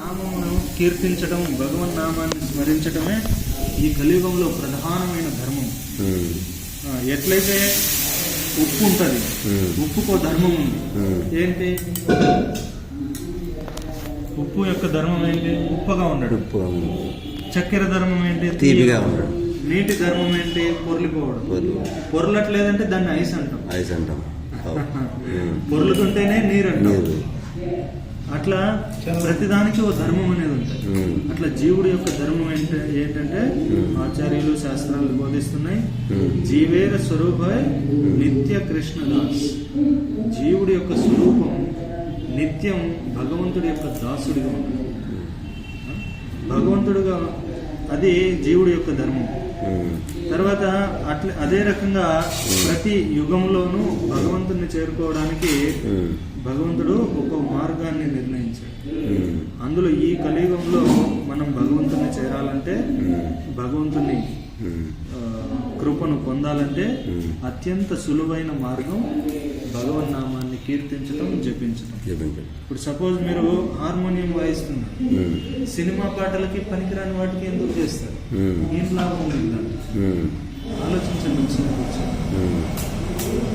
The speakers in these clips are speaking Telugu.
నామమును కీర్తించడం, భగవన్ నామాన్ని స్మరించడమే ఈ కలియుగంలో ప్రధానమైన ధర్మం. ఎట్లయితే ఉప్పు ఉంటుంది, ఉప్పుకో ధర్మం ఉంది. ఏంటి ఉప్పు యొక్క ధర్మం ఏంటి? ఉప్పగా ఉండడు. చక్కెర ధర్మం ఏంటి? తీపిగా ఉండడు. నీటి ధర్మం ఏంటి? పొర్లిపోవడం. పొర్లట్లేదంటే దాన్ని ఐస్ అంటాం. పొర్లుతుంటేనే నీరు అంటాం. అట్లా ప్రతిదానికి ఓ ధర్మం అనేది ఉంటుంది. అట్లా జీవుడి యొక్క ధర్మం ఏంటంటే ఆచార్యులు శాస్త్రాలు బోధిస్తున్నాయి. జీవేర స్వరూపే నిత్య కృష్ణదాస్. జీవుడి యొక్క స్వరూపం నిత్యం భగవంతుడి యొక్క దాసుడిగా ఉంటుంది. భగవంతుడిగా అది జీవుడి యొక్క ధర్మం. తర్వాత అదే రకంగా ప్రతి యుగంలోనూ భగవంతుడిని చేరుకోవడానికి భగవంతుడు ఒక మార్గాన్ని నిర్ణయించాడు. అందులో ఈ కలియుగంలో మనం భగవంతుని చేరాలంటే, భగవంతుని కృపను పొందాలంటే అత్యంత సులువైన మార్గం భగవన్ నామాన్ని కీర్తించడం, జపించడం. ఇప్పుడు సపోజ్ మీరు హార్మోనియం వాయిస్తున్నారు, సినిమా పాటలకి పనికిరాని వాటికి ఎందుకు చేస్తారు? ఏం లాభం ఉంది? ఆలోచించండి ఒకసారి.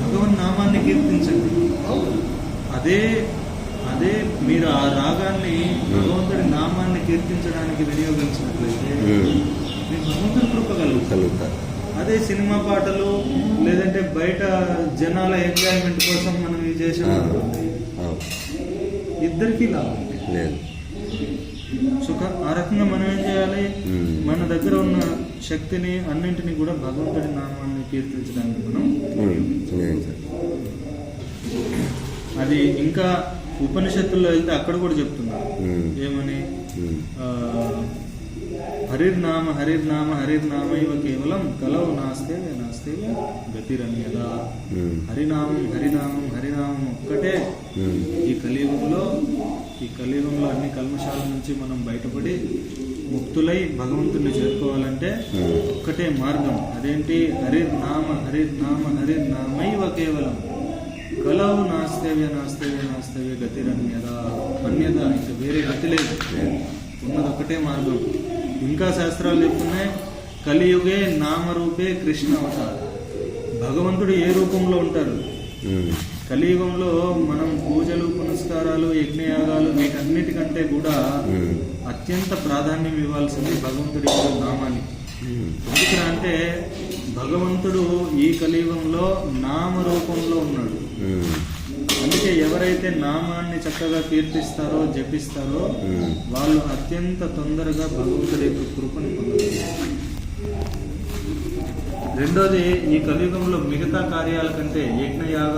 భగవన్ నామాన్ని కీర్తించండి. అదే మీరు ఆ రాగాన్ని భగవంతుడి నామాన్ని కీర్తించడానికి వినియోగించినట్లయితే మీరు భగవంతుడి కృప కలుగుతారు. అదే సినిమా పాటలు లేదంటే బయట జనాల ఎంజాయ్మెంట్ కోసం మనం ఇది చేసామనుకోండి, ఇద్దరికీ లాభం లేదు. ఆ రకంగా మనం ఏం చేయాలి? మన దగ్గర ఉన్న శక్తిని అన్నింటినీ కూడా భగవంతుడి నామాన్ని కీర్తించడానికి మనం అది ఇంకా ఉపనిషత్తుల్లో వెళ్తే అక్కడ కూడా చెప్తున్నారు. ఏమని? హరిర్నామ హరిర్నామ హరిర్నామైవ కేవలం కలవు నాస్తే గతిరన్యదా. హరినామం హరినామం హరినామం ఒక్కటే ఈ కలియుగంలో అన్ని కల్మషాల నుంచి మనం బయటపడి ముక్తులై భగవంతుని చేరుకోవాలంటే ఒక్కటే మార్గం. అదేంటి? హరిర్నామ హరిర్నామ హరిర్నామైవ కేవలం కలవు నాస్తేవ్య గతిరన్యదా. అన్యదా, ఇంకా వేరే గతి లేదు. ఉన్నది ఒకటే మార్గం. ఇంకా శాస్త్రాలు చెప్తున్నాయి, కలియుగే నామరూపే కృష్ణ అవతార. భగవంతుడు ఏ రూపంలో ఉంటారు? కలియుగంలో మనం పూజలు, పునస్కారాలు, యజ్ఞయాగాలు వీటన్నిటికంటే కూడా అత్యంత ప్రాధాన్యం ఇవ్వాల్సింది భగవంతుడి నామానికి. ఎందుకంటే అంటే భగవంతుడు ఈ కలియుగంలో నామరూపంలో ఉన్నాడు. అందుకే ఎవరైతే నామాన్ని చక్కగా కీర్తిస్తారో, జపిస్తారో వాళ్ళు అత్యంత తొందరగా భగవంతుడి యొక్క కృపను పొందుతారు. రెండోది, ఈ కలియుగంలో మిగతా కార్యాల కంటే యజ్ఞయాగ